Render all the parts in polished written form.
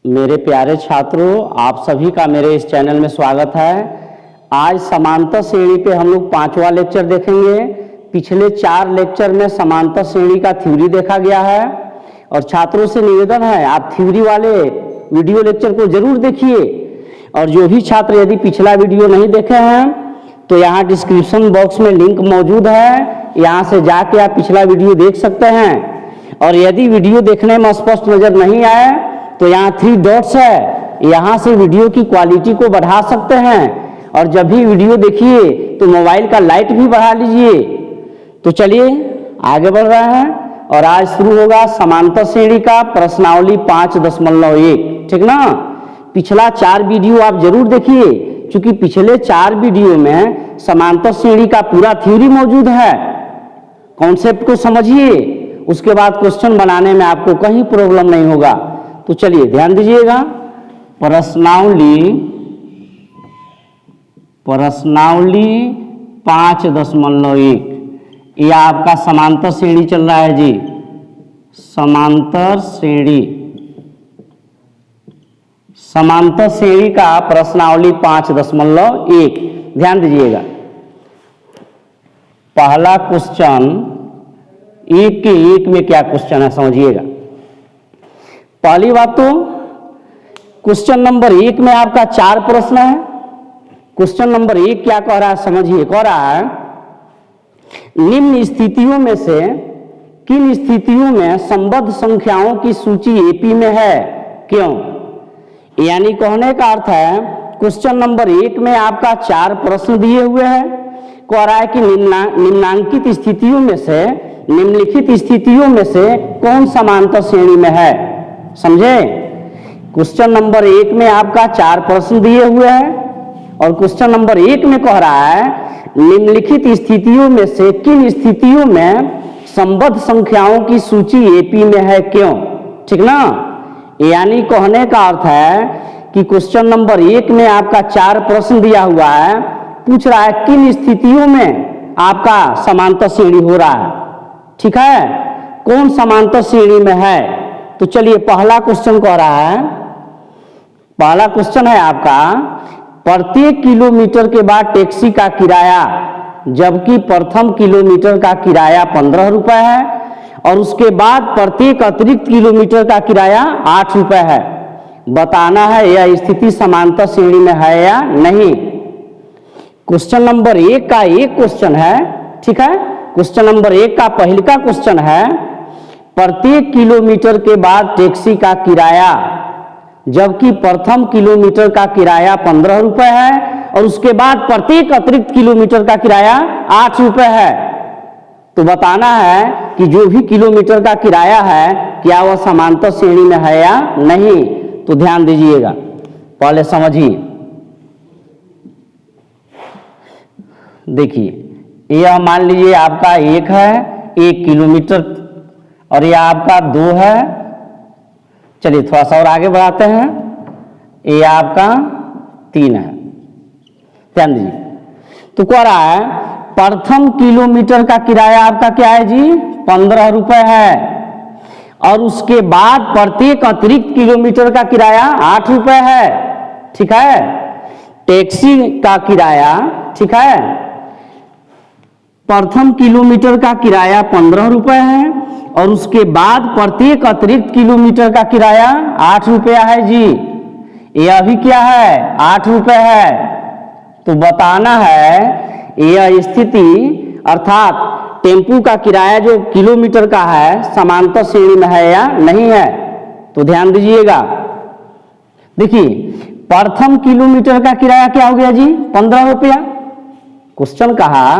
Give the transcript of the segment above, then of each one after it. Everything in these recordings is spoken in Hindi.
मेरे प्यारे छात्रों, आप सभी का मेरे इस चैनल में स्वागत है। आज समांतर श्रेणी पे हम लोग 5वां लेक्चर देखेंगे। पिछले 4 लेक्चर में समांतर श्रेणी का थ्योरी देखा गया है और छात्रों से निवेदन है आप थ्योरी वाले वीडियो लेक्चर को जरूर देखिए। और जो भी छात्र यदि पिछला वीडियो नहीं देखे हैं तो यहाँ डिस्क्रिप्शन बॉक्स में लिंक मौजूद है, यहाँ से जाके आप पिछला वीडियो देख सकते हैं। और यदि वीडियो देखने में स्पष्ट नजर नहीं आए तो यहाँ 3 डॉट्स है, यहाँ से वीडियो की क्वालिटी को बढ़ा सकते हैं। और जब भी वीडियो देखिए तो मोबाइल का लाइट भी बढ़ा लीजिए। तो चलिए आगे बढ़ रहे हैं और आज शुरू होगा समांतर श्रेणी का प्रश्नावली 5.1। ठीक ना। पिछला 4 वीडियो आप जरूर देखिए, क्योंकि पिछले 4 वीडियो में समांतर श्रेणी का पूरा थ्योरी मौजूद है। कॉन्सेप्ट को समझिए, उसके बाद क्वेश्चन बनाने में आपको कहीं प्रॉब्लम नहीं होगा। तो चलिए ध्यान दीजिएगा। प्रश्नावली 5.1 ये आपका समांतर श्रेणी चल रहा है जी। समांतर श्रेणी का प्रश्नावली 5.1 ध्यान दीजिएगा। पहला क्वेश्चन 1 के 1 में क्या क्वेश्चन है समझिएगा। पहली बात तो क्वेश्चन नंबर 1 में आपका 4 प्रश्न है। क्वेश्चन नंबर 1 क्या कह रहा है समझिए। कह रहा है निम्न स्थितियों में से किन स्थितियों में संबद्ध संख्याओं की सूची एपी में है, क्यों। यानी कहने का अर्थ है क्वेश्चन नंबर 1 में आपका 4 प्रश्न दिए हुए हैं। कह रहा है कि निम्नलिखित स्थितियों में से कौन समांतर श्रेणी में है। समझे। क्वेश्चन नंबर 1 में आपका 4 प्रश्न दिए हुए हैं और क्वेश्चन नंबर 1 में कह रहा है निम्नलिखित स्थितियों में से किन स्थितियों में संबद्ध संख्याओं की सूची एपी में है, क्यों। ठीक ना। यानी कहने का अर्थ है कि क्वेश्चन नंबर 1 में आपका 4 प्रश्न दिया हुआ है, पूछ रहा है किन स्थितियों में आपका समांतर श्रेणी हो रहा है। ठीक है, कौन समांतर श्रेणी में है। तो चलिए पहला क्वेश्चन कह रहा है, पहला क्वेश्चन है आपका प्रत्येक किलोमीटर के बाद टैक्सी का किराया, जबकि प्रथम किलोमीटर का किराया 15 रुपए है और उसके बाद प्रत्येक अतिरिक्त किलोमीटर का किराया 8 रुपए है। बताना है यह स्थिति समांतर श्रेणी में है या नहीं। क्वेश्चन नंबर 1 का एक क्वेश्चन है। ठीक है, क्वेश्चन नंबर 1 का पहले का क्वेश्चन है प्रत्येक किलोमीटर के बाद टैक्सी का किराया, जबकि प्रथम किलोमीटर का किराया 15 रुपए है और उसके बाद प्रत्येक अतिरिक्त किलोमीटर का किराया 8 रुपए है। तो बताना है कि जो भी किलोमीटर का किराया है क्या वह समांतर श्रेणी में है या नहीं। तो ध्यान दीजिएगा, पहले समझिए। देखिए यह मान लीजिए आपका 1 है, 1 किलोमीटर, और यह आपका 2 है। चलिए थोड़ा सा और आगे बढ़ाते हैं। ये आपका 3 है। ध्यान दीजिए। तो कह रहा है प्रथम किलोमीटर का किराया आपका क्या है जी, 15 रुपए है और उसके बाद प्रत्येक अतिरिक्त किलोमीटर का किराया 8 रुपए है। ठीक है, टैक्सी का किराया, ठीक है, प्रथम किलोमीटर का किराया 15 रुपए है और उसके बाद प्रत्येक अतिरिक्त किलोमीटर का किराया 8 रुपया है जी। यह भी क्या है, 8 रुपए है। तो बताना है यह स्थिति अर्थात टेम्पू का किराया जो किलोमीटर का है समांतर श्रेणी में है या नहीं है। तो ध्यान दीजिएगा। देखिए प्रथम किलोमीटर का किराया क्या हो गया जी, 15 रुपया। क्वेश्चन कहा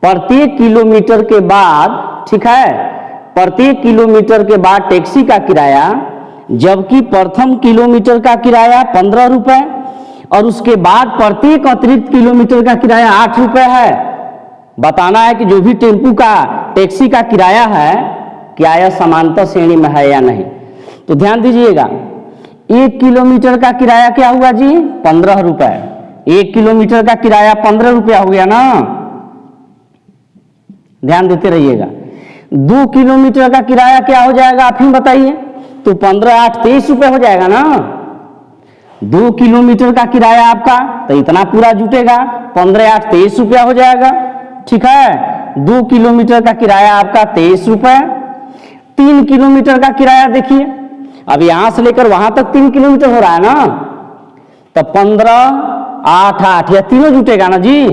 प्रत्येक किलोमीटर के बाद, ठीक है, प्रत्येक किलोमीटर के बाद टैक्सी का किराया, जबकि प्रथम किलोमीटर का किराया 15 रुपए और उसके बाद प्रत्येक अतिरिक्त किलोमीटर का किराया 8 रुपए है। बताना है कि जो भी टेम्पू का टैक्सी का किराया है क्या यह समांतर श्रेणी में है या नहीं। तो ध्यान दीजिएगा, 1 किलोमीटर का किराया क्या हुआ जी, 15 रुपए। 1 किलोमीटर का किराया 15 रुपया हो गया ना। ध्यान देते रहिएगा। 2 किलोमीटर का किराया क्या हो जाएगा आप ही बताइए। तो 15 8 23 रुपए हो जाएगा ना। 2 किलोमीटर का किराया आपका तो इतना पूरा जुटेगा, 15 8 23 रुपया हो जाएगा। ठीक है, 2 किलोमीटर का किराया आपका 23 रुपए। 3 किलोमीटर का किराया देखिए, अब यहां से लेकर वहां तक 3 किलोमीटर हो रहा है ना, तो 15 8 8 यह तीनों जुटेगा ना जी।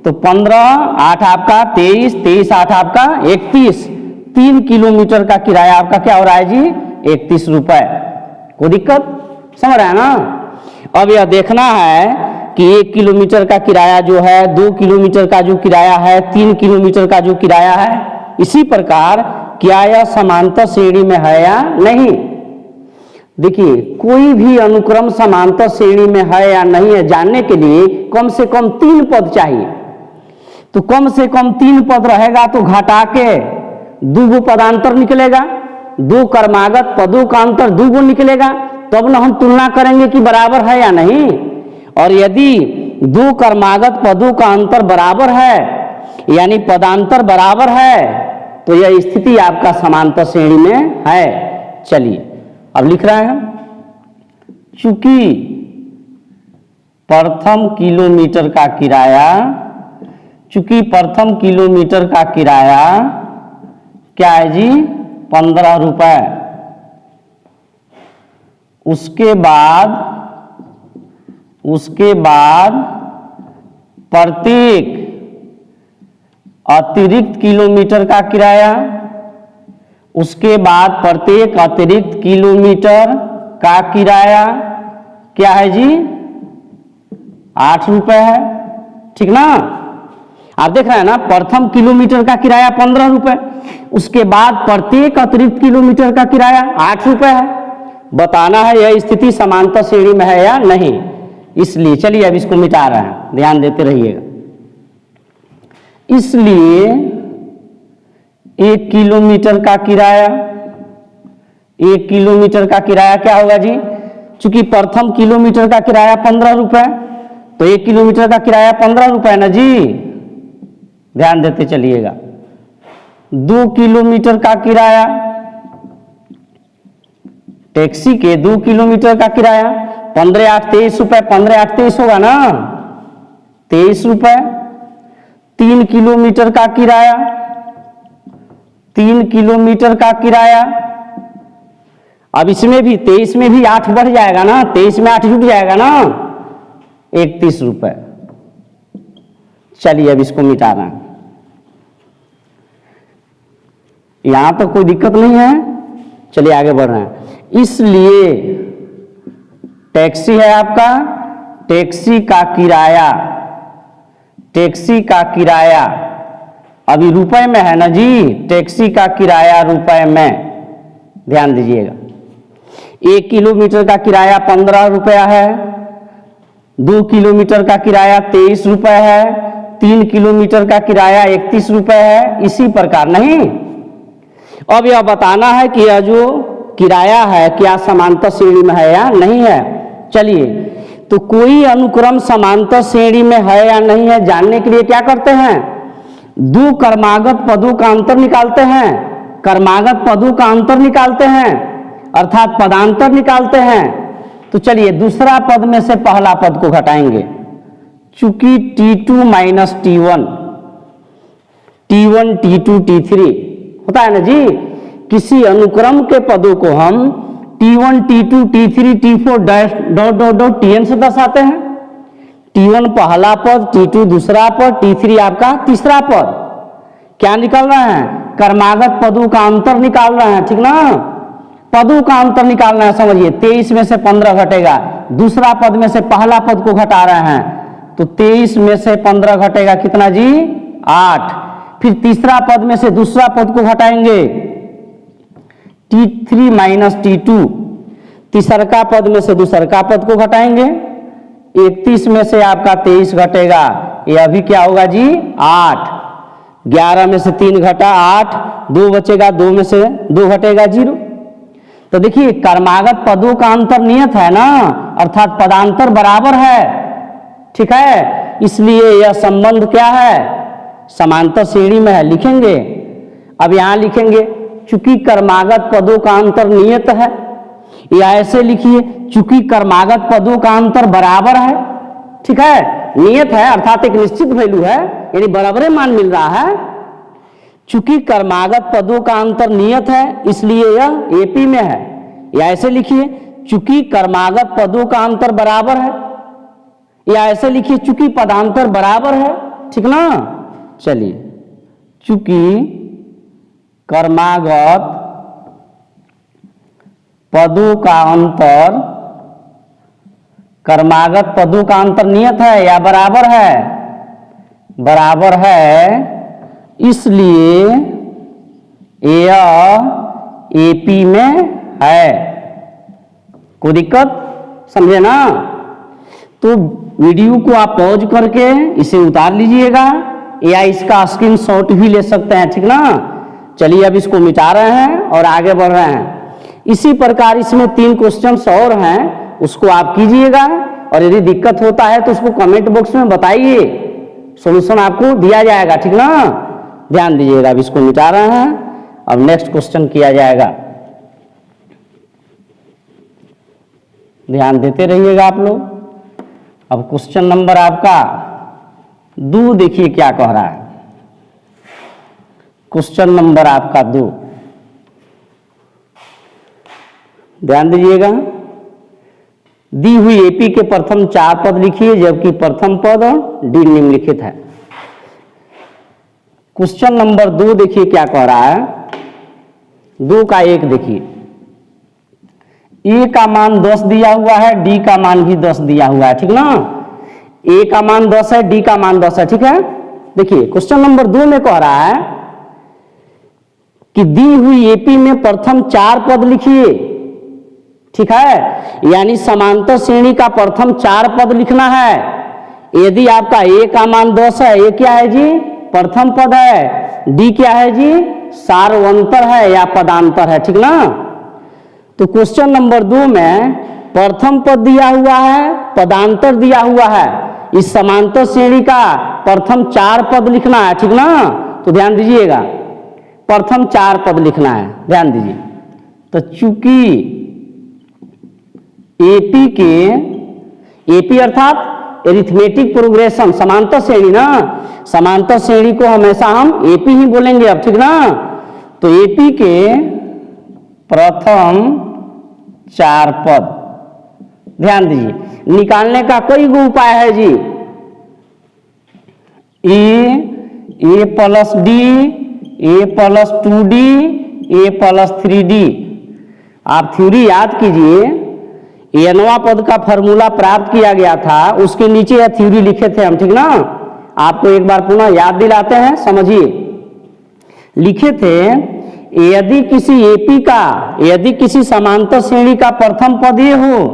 तो 15 8 आपका 23, 23 8 आपका 31, 3 किलोमीटर का किराया आपका क्या हो रहा है जी, 31 रुपए। कोई दिक्कत, समझ रहा है ना। अब यह देखना है कि 1 किलोमीटर का किराया जो है, 2 किलोमीटर का जो किराया है, 3 किलोमीटर का जो किराया है, इसी प्रकार क्या यह समांतर श्रेणी में है या नहीं। देखिए, कोई भी अनुक्रम समांतर श्रेणी में है या नहीं है जानने के लिए कम से कम 3 पद चाहिए। तो कम से कम 3 पद रहेगा तो घटा के 2 पदांतर निकलेगा, 2 क्रमागत पदों का अंतर 2 निकलेगा, तब ना हम तुलना करेंगे कि बराबर है या नहीं। और यदि 2 क्रमागत पदों का अंतर बराबर है यानी पदांतर बराबर है तो यह स्थिति आपका समांतर श्रेणी में है। चलिए अब लिख रहे हैं, चूंकि प्रथम किलोमीटर का किराया, चूंकि प्रथम किलोमीटर का किराया क्या है जी, 15 रुपए, उसके बाद प्रत्येक अतिरिक्त किलोमीटर का किराया, उसके बाद प्रत्येक अतिरिक्त किलोमीटर का किराया क्या है जी, 8 रुपए है। ठीक ना, आप देख रहे हैं ना, प्रथम किलोमीटर का किराया 15 रुपए, उसके बाद प्रत्येक अतिरिक्त किलोमीटर का किराया 8 रुपए है। बताना है यह स्थिति समांतर श्रेणी में है या नहीं। इसलिए चलिए अब इसको मिटा रहे हैं, ध्यान देते रहिएगा। इसलिए 1 किलोमीटर का किराया, 1 किलोमीटर का किराया क्या होगा जी, चूंकि प्रथम किलोमीटर का किराया 15 रुपए, तो 1 किलोमीटर का किराया 15 रुपए ना जी, ध्यान देते चलिएगा। 2 किलोमीटर का किराया, टैक्सी के 2 किलोमीटर का किराया 15 8 23 रुपए, 15 8 23 होगा ना, 23 रुपए। 3 किलोमीटर का किराया, 3 किलोमीटर का किराया, अब इसमें भी 23 में भी 8 बढ़ जाएगा ना, 23 में 8 जुट जाएगा ना, 31 रुपए। चलिए अब इसको मिटा रहे हैं, यहां तो कोई दिक्कत नहीं है। चलिए आगे बढ़ रहे हैं। इसलिए टैक्सी है आपका, टैक्सी का किराया, टैक्सी का किराया अभी रुपए में है ना जी, टैक्सी का किराया रुपए में, ध्यान दीजिएगा। 1 किलोमीटर का किराया 15 रुपया है, 2 किलोमीटर का किराया 23 रुपए है, 3 किलोमीटर का किराया 31 रुपए है, इसी प्रकार नहीं। अब यह बताना है कि यह जो किराया है क्या समांतर श्रेणी में है या नहीं है। चलिए, तो कोई अनुक्रम समांतर श्रेणी में है या नहीं है जानने के लिए क्या करते हैं, 2 क्रमागत पदों का अंतर निकालते हैं, क्रमागत पदों का अंतर निकालते हैं अर्थात पदांतर निकालते हैं। तो चलिए दूसरा पद में से पहला पद को घटाएंगे, चूंकि T2 minus T1, T1 T2 T3 होता है ना जी। किसी अनुक्रम के पदों को हम T1 T2 T3 T4 dot dot dot Tn से दर्शाते हैं। T1 पहला पद, T2 दूसरा पद, T3 आपका तीसरा पद। क्या निकाल रहे हैं, क्रमागत पदों का अंतर निकाल रहे हैं, ठीक ना, पदों का अंतर निकालना है। समझिए 23 में से 15 घटेगा, दूसरा पद में से पहला पद को घटा रहे हैं, तो 23 में से 15 घटेगा कितना जी, 8। फिर तीसरा पद में से दूसरा पद को घटाएंगे, T3 माइनस T2, तीसरा पद में से दूसरा पद को घटाएंगे, 31 में से आपका 23 घटेगा, यह भी क्या होगा जी 8। 11 में से 3 घटा 8, 2 बचेगा, 2 में से 2 घटेगा 0। तो देखिए क्रमागत पदों का अंतर नियत है ना, अर्थात पदांतर बराबर है, ठीक है, इसलिए यह संबंध क्या है, समांतर श्रेणी में है, लिखेंगे। अब यहां लिखेंगे चूंकि क्रमागत पदों का अंतर नियत है या ऐसे लिखिए चूंकि क्रमागत पदों का अंतर बराबर है, ठीक है, नियत है अर्थात एक निश्चित वैल्यू है, यानी बराबर मान मिल रहा है। चूंकि क्रमागत पदों का अंतर नियत है इसलिए यह एपी में है। या ऐसे लिखिए चूंकि क्रमागत पदों का अंतर बराबर है, या ऐसे लिखिए चूंकि पदांतर बराबर है, ठीक ना। चलिए चूंकि क्रमागत पदों का अंतर, क्रमागत पदों का अंतर नियत है या बराबर है, बराबर है, इसलिए यह एपी में है। कोई दिक्कत, समझे ना। तो वीडियो को आप पॉज करके इसे उतार लीजिएगा या इसका स्क्रीनशॉट भी ले सकते हैं, ठीक ना। चलिए अब इसको मिटा रहे हैं और आगे बढ़ रहे हैं। इसी प्रकार इसमें 3 क्वेश्चंस और हैं, उसको आप कीजिएगा और यदि दिक्कत होता है तो उसको कमेंट बॉक्स में बताइए, सॉल्यूशन आपको दिया जाएगा, ठीक ना। ध्यान दीजिएगा, अब इसको मिटा रहे हैं, अब नेक्स्ट क्वेश्चन किया जाएगा। ध्यान देते रहिएगा आप लोग। अब क्वेश्चन नंबर आपका 2 देखिए क्या कह रहा है। क्वेश्चन नंबर आपका 2, ध्यान दीजिएगा। दी हुई एपी के प्रथम 4 पद लिखिए जबकि प्रथम पद डी निम्नलिखित है। क्वेश्चन नंबर 2 देखिए क्या कह रहा है। 2 का 1 देखिए, ए का मान 10 दिया हुआ है, डी का मान भी 10 दिया हुआ है, ठीक ना। ए का मान 10 है, डी का मान 10 है, ठीक है। देखिए क्वेश्चन नंबर 2 में कह रहा है कि दी हुई एपी में प्रथम 4 पद लिखिए, ठीक है, यानी समांतर श्रेणी का प्रथम 4 पद लिखना है। यदि आपका ए का मान 10 है, ए क्या है जी, प्रथम पद है, डी क्या है जी, सार्वंतर है या पदांतर है, ठीक ना। तो क्वेश्चन नंबर 2 में प्रथम पद दिया हुआ है, पदांतर दिया हुआ है, इस समांतर श्रेणी का प्रथम 4 पद लिखना है, ठीक ना। तो ध्यान दीजिएगा, प्रथम 4 पद लिखना है, ध्यान दीजिए। तो चूंकि एपी के, एपी अर्थात एरिथमेटिक प्रोग्रेशन, समांतर श्रेणी ना, समांतर श्रेणी को हमेशा हम एपी ही बोलेंगे अब, ठीक ना। तो एपी के प्रथम 4 पद, ध्यान दीजिए, निकालने का कोई उपाय है जी। ए प्लस डी, ए प्लस 2d, ए प्लस 3d। आप थ्योरी याद कीजिए, एनवा पद का फॉर्मूला प्राप्त किया गया था, उसके नीचे यह थ्योरी लिखे थे हम, ठीक ना। आपको एक बार पुनः याद दिलाते हैं, समझिए। लिखे थे यदि किसी एपी का, यदि किसी समांतर श्रेणी का प्रथम पद ए हो,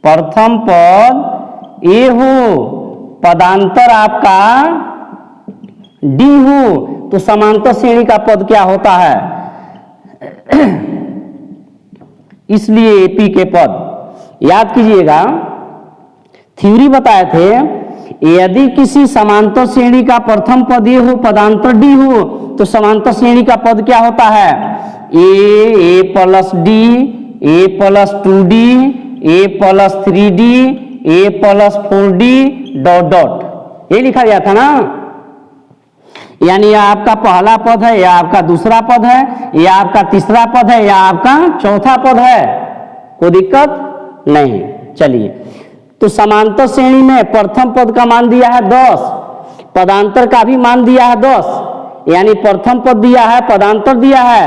प्रथम पद ए हो, पदांतर आपका डी हो, तो समांतर श्रेणी का पद क्या होता है, इसलिए एपी के पद याद कीजिएगा। थ्योरी बताए थे यदि किसी समांतर श्रेणी का प्रथम पद ए हो, पदांतर डी हो, तो समांतर श्रेणी का पद क्या होता है, ए प्लस डी, ए प्लस 2d, ए प्लस 3d, ए प्लस 4d डॉट डॉट, ये लिखा गया था ना। यानी यह आपका पहला पद है, या आपका दूसरा पद है, या आपका तीसरा पद है, या आपका चौथा पद है, कोई दिक्कत नहीं। चलिए, तो समांतर श्रेणी में प्रथम पद का मान दिया है 10, पदांतर का भी मान दिया है 10, यानी प्रथम पद दिया है, पदांतर दिया है,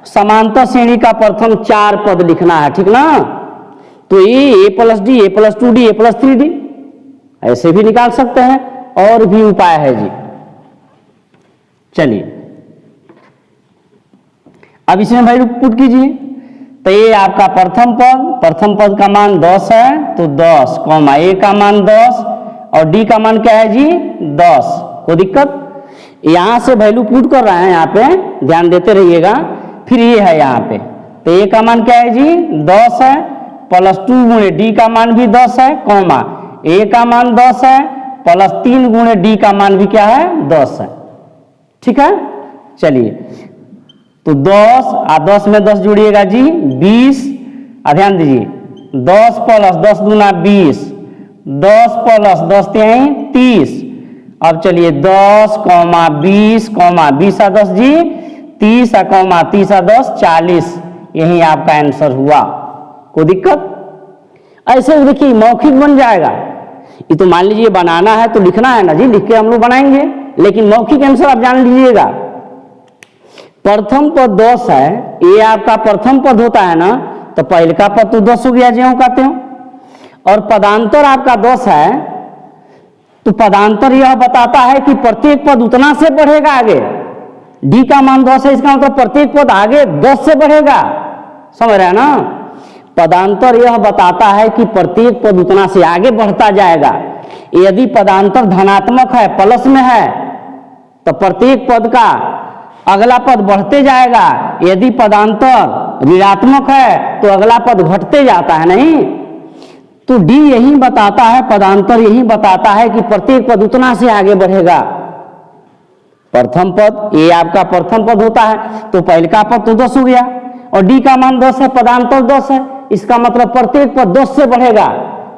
समांतर श्रेणी का प्रथम 4 पद लिखना है, ठीक ना। तो ए प्लस डी, ए प्लस 2d, ए प्लस 3d ऐसे भी निकाल सकते हैं, और भी उपाय है जी। चलिए अब इसमें भाई पुट कीजिए। तो ये आपका प्रथम पद का मान 10 है, तो 10 कॉमा ए का मान 10 और डी का मान क्या है जी 10। कोई दिक्कत, यहां से वैल्यू पुट कर रहे हैं, यहाँ पे ध्यान देते रहिएगा। फिर ये है यहाँ पे, तो ए का मान क्या है जी 10 है, प्लस 2 गुणे डी का मान भी 10 है, कॉमा ए का मान 10 है, प्लस 3 गुणे डी का मान भी क्या है 10 है, ठीक है। चलिए, तो 10 और 10 में 10 जोड़िएगा जी 20, ध्यान दीजिए 10 प्लस 10 दूना 20, 10 प्लस 10 30। अब चलिए 10, 20, 20 आ 10 जी 30, 30 आ 10 40। यही आपका आंसर हुआ। कोई दिक्कत? ऐसे देखिए मौखिक बन जाएगा। ये तो मान लीजिए बनाना है तो लिखना है ना जी, लिख के हम लोग बनाएंगे, लेकिन मौखिक आंसर आप जान लीजिएगा। प्रथम पद 10 है, ये आपका प्रथम पद होता है ना, तो पहले का पद तो 10 हो गया ज्यों कहते हो। और पदांतर आपका 10 है, तो पदांतर यह बताता है कि प्रत्येक पद उतना से बढ़ेगा आगे। डी का मान 10 है, इसका मतलब प्रत्येक पद आगे 10 से बढ़ेगा। समझ रहे हैं ना? पदांतर यह बताता है कि प्रत्येक पद उतना से आगे बढ़ता जाएगा। यदि पदांतर धनात्मक है, प्लस में है, तो प्रत्येक पद का अगला पद बढ़ते जाएगा। यदि पदांतर ऋणात्मक है तो अगला पद घटते जाता है। नहीं तो डी यही बताता है, पदांतर यही बताता है कि प्रत्येक पद उतना से आगे बढ़ेगा। प्रथम पद ये आपका प्रथम पद होता है, तो पहले का पद तो 10 हो गया, और डी का मान 10 है, पदांतर 10 है, इसका मतलब प्रत्येक पद 10 से बढ़ेगा।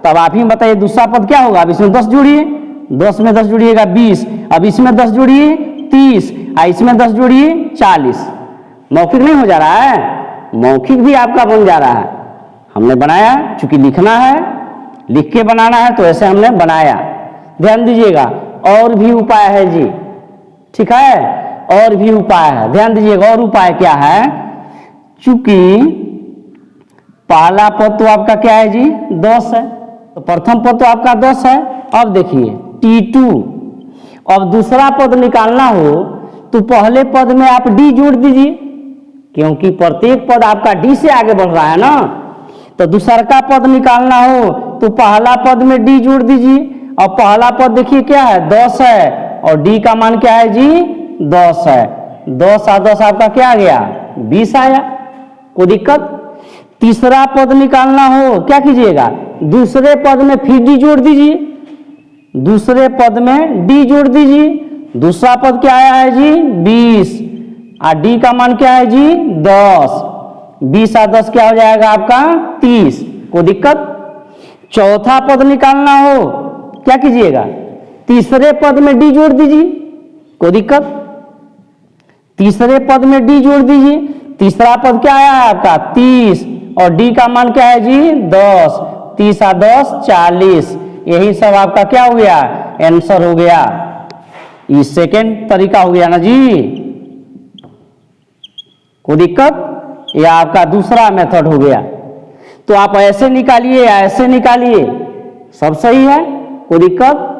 तब आप ही बताइए दूसरा पद क्या होगा? अब इसमें 10 जोड़िए, 10 में 10 जोड़िएगा 20, अब इसमें 10 जोड़िए 30, इसमें 10 जोड़िए 40। मौखिक नहीं हो जा रहा है? मौखिक भी आपका बन जा रहा है। हमने बनाया, चूंकि लिखना है, लिख के बनाना है, तो ऐसे हमने बनाया। ध्यान दीजिएगा, और भी उपाय है जी, ठीक है, और भी उपाय है। ध्यान दीजिएगा, और उपाय क्या है? चूंकि पहला पद तो आपका क्या है जी 10 है, तो प्रथम पद तो आपका 10 है। अब देखिए T2, अब दूसरा पद निकालना हो तो पहले पद में आप डी जोड़ दीजिए, क्योंकि प्रत्येक पद आपका डी से आगे बढ़ रहा है ना। तो दूसरा का पद निकालना हो तो पहला पद में डी जोड़ दीजिए। अब पहला पद देखिए क्या है 10 है, और डी का मान क्या है जी 10 है। 10 आ 10 आपका क्या आ गया 20 आया। कोई दिक्कत? तीसरा पद निकालना हो क्या कीजिएगा? दूसरे पद में फिर डी जोड़ दीजिए, दूसरे पद में डी जोड़ दीजिए। दूसरा पद क्या आया है जी 20, और डी का मान क्या है जी 10। 20 आ 10 क्या हो जाएगा आपका 30। कोई दिक्कत? चौथा पद निकालना हो क्या कीजिएगा? तीसरे पद में डी जोड़ दीजिए। कोई दिक्कत? तीसरे पद में डी जोड़ दीजिए। तीसरा पद क्या आया है आपका 30, और डी का मान क्या है जी 10। 30 आ 10 40। यही सब आपका क्या हो गया आंसर हो गया। ये सेकेंड तरीका हो गया ना जी। कोई दिक्कत? यह आपका दूसरा मेथड हो गया। तो आप ऐसे निकालिए या ऐसे निकालिए, सब सही है। कोई दिक्कत?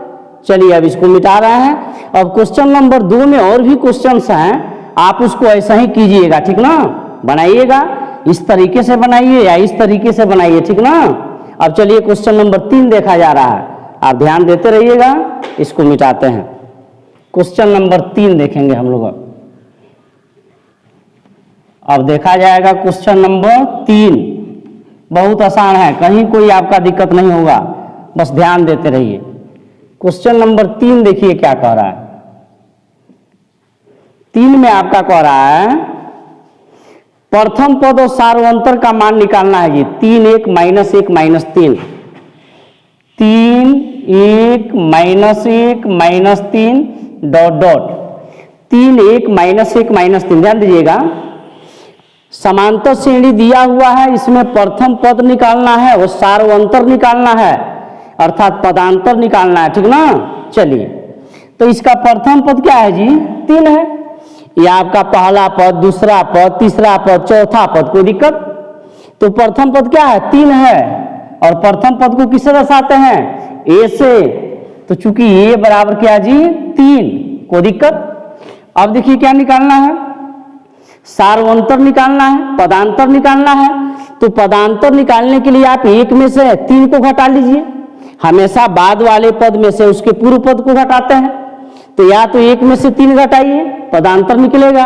चलिए अब इसको मिटा रहे हैं। अब क्वेश्चन नंबर 2 में और भी क्वेश्चंस हैं, आप उसको ऐसा ही कीजिएगा, ठीक ना? बनाइएगा, इस तरीके से बनाइए या इस तरीके से बनाइए, ठीक ना? अब चलिए क्वेश्चन नंबर 3 देखा जा रहा है, आप ध्यान देते रहिएगा। इसको मिटाते हैं। क्वेश्चन नंबर 3 देखेंगे हम लोग। अब देखा जाएगा क्वेश्चन नंबर 3। बहुत आसान है, कहीं कोई आपका दिक्कत नहीं होगा, बस ध्यान देते रहिए। क्वेश्चन नंबर 3 देखिए क्या कह रहा है। 3 में आपका कह रहा है प्रथम पद और सार्वंतर का मान निकालना है जी। 3 1 -1 -3, 3 1 -1 -3 डॉट डॉट 3 1 -1 -3। ध्यान दीजिएगा, समांतर श्रेणी दिया हुआ है, इसमें प्रथम पद निकालना है और सार्वंतर निकालना है, अर्थात पदांतर निकालना है, ठीक ना? चलिए, तो इसका प्रथम पद क्या है जी 3 है। यह आपका पहला पद, दूसरा पद, तीसरा पद, चौथा पद। कोई दिक्कत? तो प्रथम पद क्या है 3 है, और प्रथम पद को किससे दर्शाते हैं ए से। तो चूंकि ए बराबर क्या जी 3। कोई दिक्कत? अब देखिए क्या निकालना है, सार्वंतर निकालना है, पदांतर निकालना है। तो पदांतर निकालने के लिए आप 1 में से 3 को घटा लीजिए। हमेशा बाद वाले पद में से उसके पूर्व पद को घटाते हैं, तो या तो 1 में से 3 घटाइए, पदांतर निकलेगा,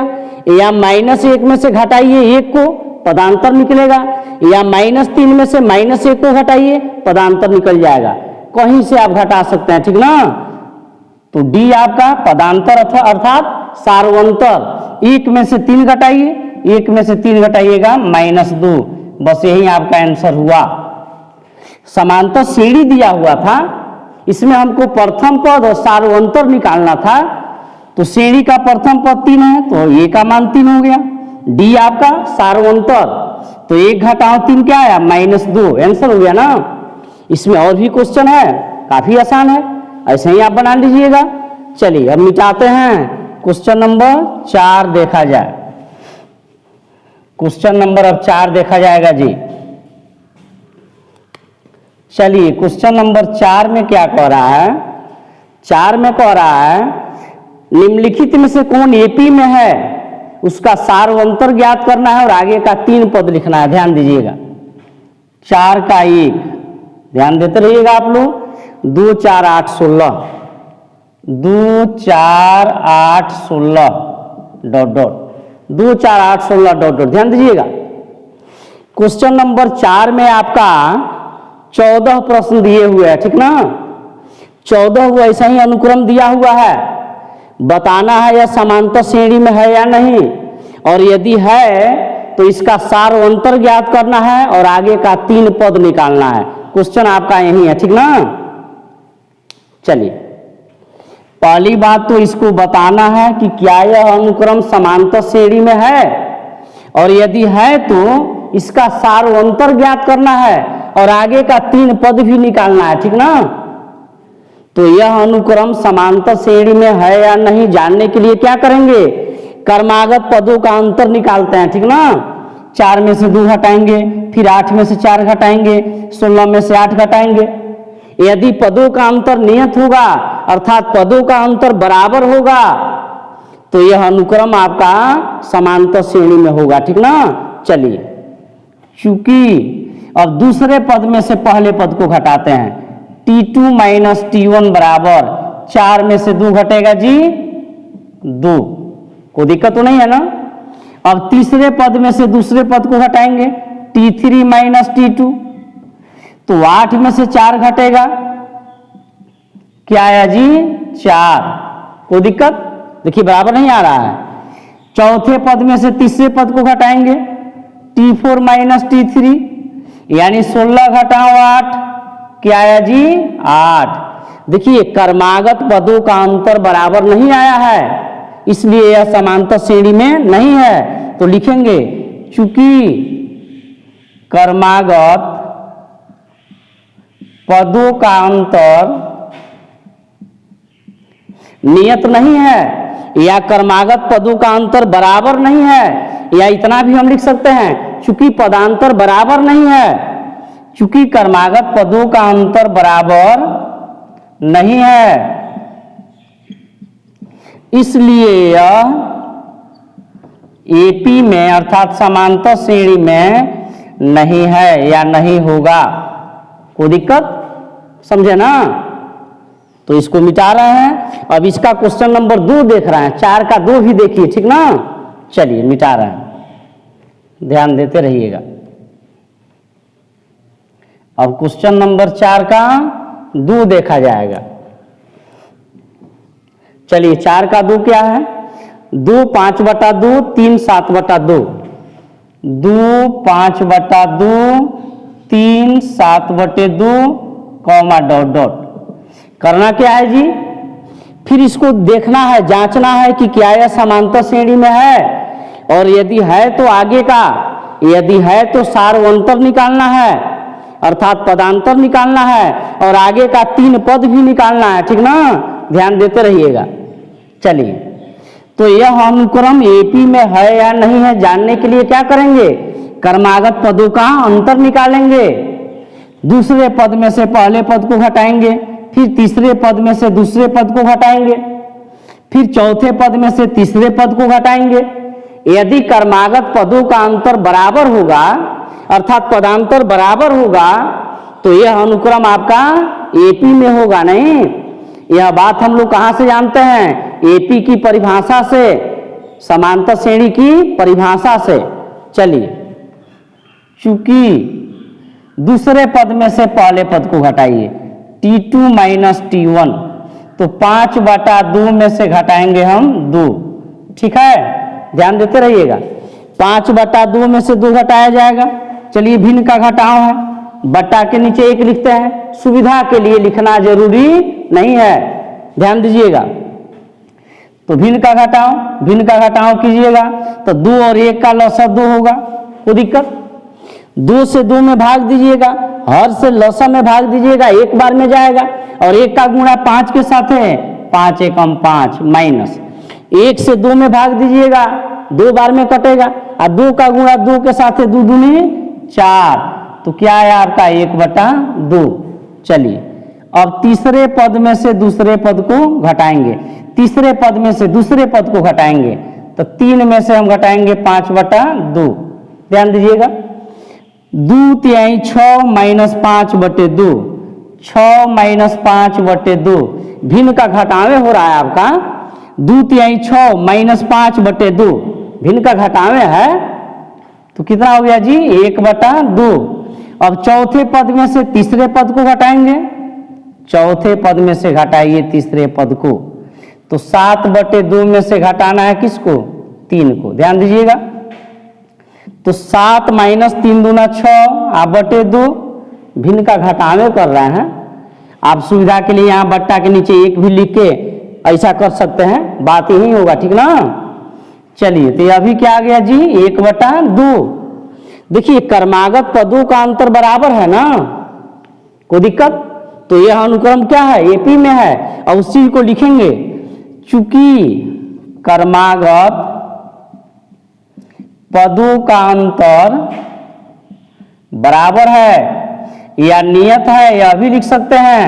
या -1 में से घटाइए 1 को, पदांतर निकलेगा, या -3 में से -1 को घटाइए, पदांतर निकल जाएगा। कहीं से आप घटा सकते हैं, ठीक ना? तो डी आपका पदांतर अर्थात सार्वंतर। 1 में से 3 घटाइए, 1 में से 3 घटाइएगा -2, बस यही आपका आंसर हुआ। समांतर श्रेणी दिया हुआ था, इसमें हमको प्रथम पद और सार्वंतर निकालना था। तो श्रेणी का प्रथम पद 3 है तो ए का मान 3 हो गया। डी आपका सार्वंतर, तो 1 घटाओ 3 क्या आया -2, आंसर हो गया ना। इसमें और भी क्वेश्चन है, काफी आसान है, ऐसे ही आप बना लीजिएगा। चलिए अब मिटाते हैं। क्वेश्चन नंबर 4 देखा जाए। क्वेश्चन नंबर अब 4 देखा जाएगा जी। चलिए क्वेश्चन नंबर 4 में क्या कह रहा है? 4 में कह रहा है निम्नलिखित में से कौन एपी में है, उसका सार्वंतर ज्ञात करना है और आगे का 3 पद लिखना है। ध्यान दीजिएगा, 4 का 1, ध्यान देते रहिएगा आप लोग। 2 4 8 16, 2 4 8 16 डॉट डॉट, 2 4 8 16 डॉट डॉट, ध्यान दीजिएगा। क्वेश्चन नंबर 4 में आपका 14 प्रश्न दिए हुए हैं, ठीक ना। 14 वैसा ही अनुक्रम दिया हुआ है, बताना है यह समांतर श्रेणी में है या नहीं, और यदि है तो इसका सार्वंतर ज्ञात करना है और आगे का 3 पद निकालना है। क्वेश्चन आपका यही है, ठीक ना। चलिए पहली बात तो इसको बताना है कि क्या यह अनुक्रम समांतर श्रेणी में है, और यदि है तो इसका सार्वंतर ज्ञात करना है और आगे का 3 पद भी निकालना है, ठीक ना। तो यह अनुक्रम समांतर श्रेणी में है या नहीं जानने के लिए क्या करेंगे, क्रमागत पदों का अंतर निकालते हैं, ठीक ना। 4 में से 2 घटाएंगे, फिर 8 में से 4 घटाएंगे, 16 में से 8 घटाएंगे। यदि पदों का अंतर नियत होगा अर्थात पदों का अंतर बराबर होगा तो यह अनुक्रम आपका समांतर श्रेणी में होगा, ठीक ना। चलिए चूंकि अब दूसरे पद में से पहले पद को घटाते हैं, T2 माइनस T1 बराबर 4 में से 2 घटेगा जी 2, कोई दिक्कत तो नहीं है ना। अब तीसरे पद में से दूसरे पद को घटाएंगे, T3 माइनस T2, तो 8 में से 4 घटेगा, क्या आया जी 4, कोई दिक्कत, देखिए बराबर नहीं आ रहा है। चौथे पद में से तीसरे पद को घटाएंगे, T4 माइनस T3, यानी 16 घटाओ 8, क्या आया जी 8। देखिए क्रमागत पदों का अंतर बराबर नहीं आया है, इसलिए यह समांतर श्रेणी में नहीं है। तो लिखेंगे चूंकि क्रमागत पदों का अंतर नियत नहीं है या क्रमागत पदों का अंतर बराबर नहीं है, या इतना भी हम लिख सकते हैं चूंकि पदांतर बराबर नहीं है, चूंकि क्रमागत पदों का अंतर बराबर नहीं है इसलिए यह एपी में अर्थात समांतर श्रेणी में नहीं है या नहीं होगा। कोई दिक्कत, समझे ना। तो इसको मिटा रहे हैं। अब इसका क्वेश्चन नंबर 2 देख रहे हैं, 4 का 2 भी देखिए, ठीक ना। चलिए मिटा रहे हैं, ध्यान देते रहिएगा। अब क्वेश्चन नंबर 4 का 2 देखा जाएगा। चलिए 4 का 2 क्या है, 2 5/2, 3 7/2, 2 5/2, 3 7/2, कॉमा डॉट डॉट। करना क्या है जी, फिर इसको देखना है, जांचना है कि क्या यह समांतर श्रेणी में है, और यदि है तो आगे का, यदि है तो सार्वंतर निकालना है अर्थात पदांतर निकालना है, और आगे का 3 पद भी निकालना है, ठीक ना। ध्यान देते रहिएगा। चलिए तो यह अनुक्रम एपी में है या नहीं है जानने के लिए क्या करेंगे, क्रमागत पदों का अंतर निकालेंगे। दूसरे पद में से पहले पद को घटाएंगे, फिर तीसरे पद में से दूसरे पद को घटाएंगे, फिर चौथे पद में से तीसरे पद को घटाएंगे। यदि क्रमागत पदों का अंतर बराबर होगा अर्थात पदांतर बराबर होगा तो यह अनुक्रम आपका एपी में होगा। नहीं, यह बात हम लोग कहां से जानते हैं, एपी की परिभाषा से, समांतर श्रेणी की परिभाषा से। चलिए चूंकि दूसरे पद में से पहले पद को घटाइए, T2 माइनस T1, तो 5/2 में से घटाएंगे हम 2, ठीक है। ध्यान देते रहिएगा, 5/2 में से 2 घटाया जाएगा चलिए भिन्न का घटाव है, बट्टा के नीचे 1 लिखते हैं, सुविधा के लिए लिखना जरूरी नहीं है, ध्यान दीजिएगा। तो भिन्न का घटाव कीजिएगा तो 2 और 1 का लसा 2 होगा, कोई दिक्कत। 2 से 2 में भाग दीजिएगा, हर से लसा में भाग दीजिएगा, एक बार में जाएगा। और 1 का गुणा 5 के साथ है, 5 एकम 5 माइनस 1 से 2 में भाग दीजिएगा, 2 बार में कटेगा। और 2 का गुणा 2 के साथ है, 2 दूनी 4, तो क्या है आपका 1/2। चलिए अब तीसरे पद में से दूसरे पद को घटाएंगे, तीसरे पद में से दूसरे पद को घटाएंगे तो 3 में से हम घटाएंगे 5/2, ध्यान दीजिएगा। 2 तिहाई 6 माइनस 5/2, 6 माइनस 5/2, भिन्न का घटावे हो रहा है आपका। 2 तिहाई 6 माइनस 5/2 भिन्न का घटावे है, तो कितना हो गया जी 1/2। अब चौथे पद में से तीसरे पद को घटाएंगे, चौथे पद में से घटाइए तीसरे पद को, तो 7/2 में से घटाना है किसको, 3 को, ध्यान दीजिएगा। तो 7 माइनस 3 दूना 6 आप /2, भिन्न का घटावे कर रहे हैं। आप सुविधा के लिए यहाँ बट्टा के नीचे 1 भी लिख के ऐसा कर सकते हैं, बात यही होगा, ठीक ना। चलिए तो अभी क्या आ गया जी 1/2। देखिए कर्मागत पदों का अंतर बराबर है ना, कोई दिक्कत। तो यह अनुक्रम क्या है, एपी में है, और उस चीज को लिखेंगे। चूंकि कर्मागत पदों का अंतर बराबर है या नियत है, यह भी लिख सकते हैं,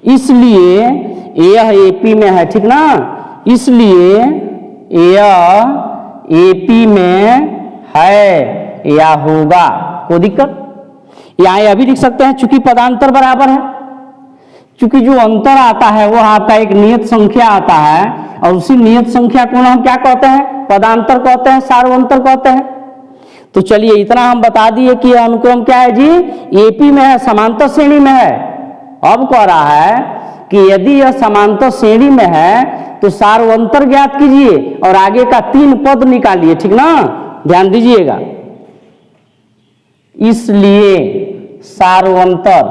इसलिए यह एपी में है, ठीक ना। इसलिए यह एपी में है या होगा, कोई दिक्कत। यहाँ यह भी लिख सकते हैं चूंकि पदांतर बराबर है, चूंकि जो अंतर आता है वो आपका एक नियत संख्या आता है, और उसी नियत संख्या को हम क्या कहते हैं, पदांतर कहते हैं, सार्वंतर कहते हैं। तो चलिए इतना हम बता दिए कि यह अनुक्रम क्या है जी, एपी में है, समांतर श्रेणी में है। अब कह रहा है कि यदि यह समांतर श्रेणी में है तो सार्वंतर ज्ञात कीजिए और आगे का 3 पद निकालिए, ठीक ना, ध्यान दीजिएगा। इसलिए सार्वंतर,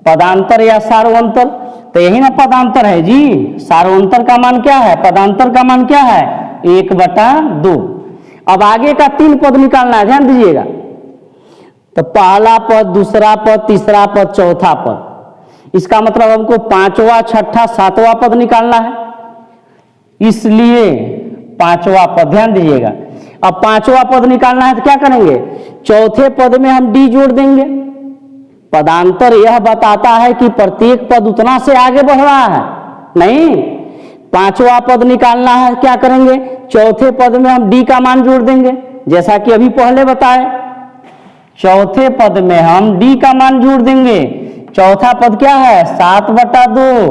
पदांतर या सार्वंतर, तो यही ना पदांतर है जी। सार्वंतर का मान क्या है, पदांतर का मान क्या है 1/2। अब आगे का 3 पद निकालना है, ध्यान दीजिएगा। तो पहला पद, दूसरा पद, तीसरा पद, चौथा पद, इसका मतलब हमको 5वां, 6ठा, 7वां पद निकालना है, इसलिए 5वां पद, ध्यान दीजिएगा। अब 5वां पद निकालना है तो क्या करेंगे, चौथे पद में हम डी जोड़ देंगे। पदांतर यह बताता है कि प्रत्येक पद उतना से आगे बढ़ रहा है, नहीं। 5वां पद निकालना है, क्या करेंगे, चौथे पद में हम डी का मान जोड़ देंगे, जैसा कि अभी पहले बताए। चौथे पद में हम डी का मान जोड़ देंगे। चौथा पद क्या है 7/2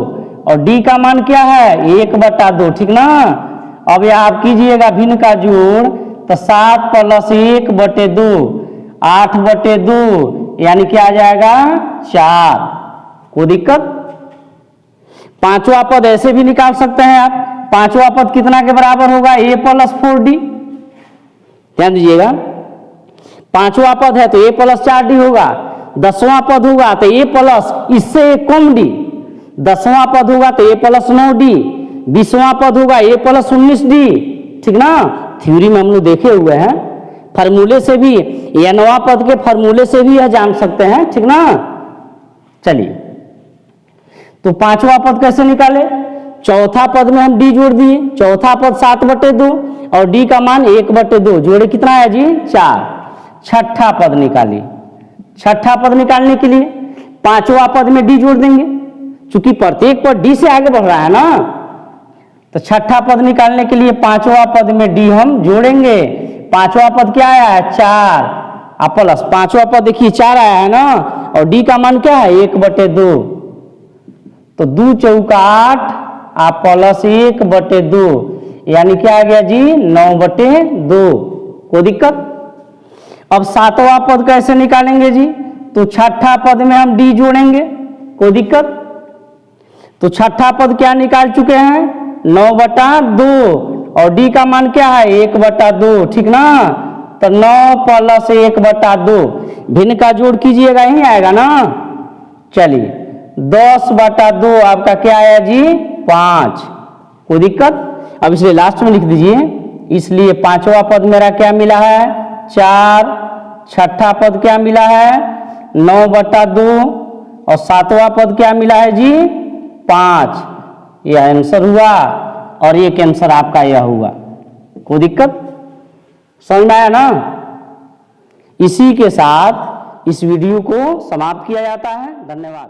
और डी का मान क्या है 1/2, ठीक ना। अब यह आप कीजिएगा भिन्न का जोड़, तो 7 + 1/2 8/2, यानी क्या आ जाएगा 4, कोई दिक्कत। 5वां पद ऐसे भी निकाल सकते हैं आप। 5वां पद कितना के बराबर होगा, a + 4d, ध्यान दीजिएगा। 5वां पद है तो a + 4d होगा। 10वां पद होगा तो a प्लस इससे कम d, 10वां पद होगा तो a + 9d, 20वां पद होगा a + 19d, ठीक ना। थ्योरी में हम लोग देखे हुए हैं, फार्मूले से भी, nवां पद के फार्मूले से भी यह जान सकते हैं, ठीक ना। चलिए तो 5वां पद कैसे निकाले, चौथा पद में हम d जोड़ दिए, चौथा पद 7/2 और d का मान 1/2, जोड़े कितना है जी 4। छठा पद निकालिए। छठा पद निकालने के लिए 5वां पद में d जोड़ देंगे, चूंकि प्रत्येक पद d से आगे बढ़ रहा है ना। तो छठा पद निकालने के लिए 5वां पद में d हम जोड़ेंगे। 5वां पद क्या आया है 4 और प्लस 5वां पद देखिए 4 आया है ना, और d का मान क्या है 1/2, तो 2 चौका 8 और प्लस 1/2, यानी क्या आ गया जी 9/2, कोई दिक्कत। अब 7वां पद कैसे निकालेंगे जी, तो छठा पद में हम d जोड़ेंगे, कोई दिक्कत। तो छठा पद क्या निकाल चुके हैं 9/2 और d का मान क्या है 1/2, ठीक ना। तो 9 प्लस 1/2 भिन्न का जोड़ कीजिएगा, यही आएगा ना। चलिए 10/2 आपका क्या आया जी 5, कोई दिक्कत। अब इसलिए लास्ट में लिख दीजिए, इसलिए पांचवा पद मेरा क्या मिला है 4, छठा पद क्या मिला है 9/2 और सातवां पद क्या मिला है जी 5। यह आंसर हुआ और एक आंसर आपका यह हुआ। कोई दिक्कत, समझ में आया ना। इसी के साथ इस वीडियो को समाप्त किया जाता है। धन्यवाद।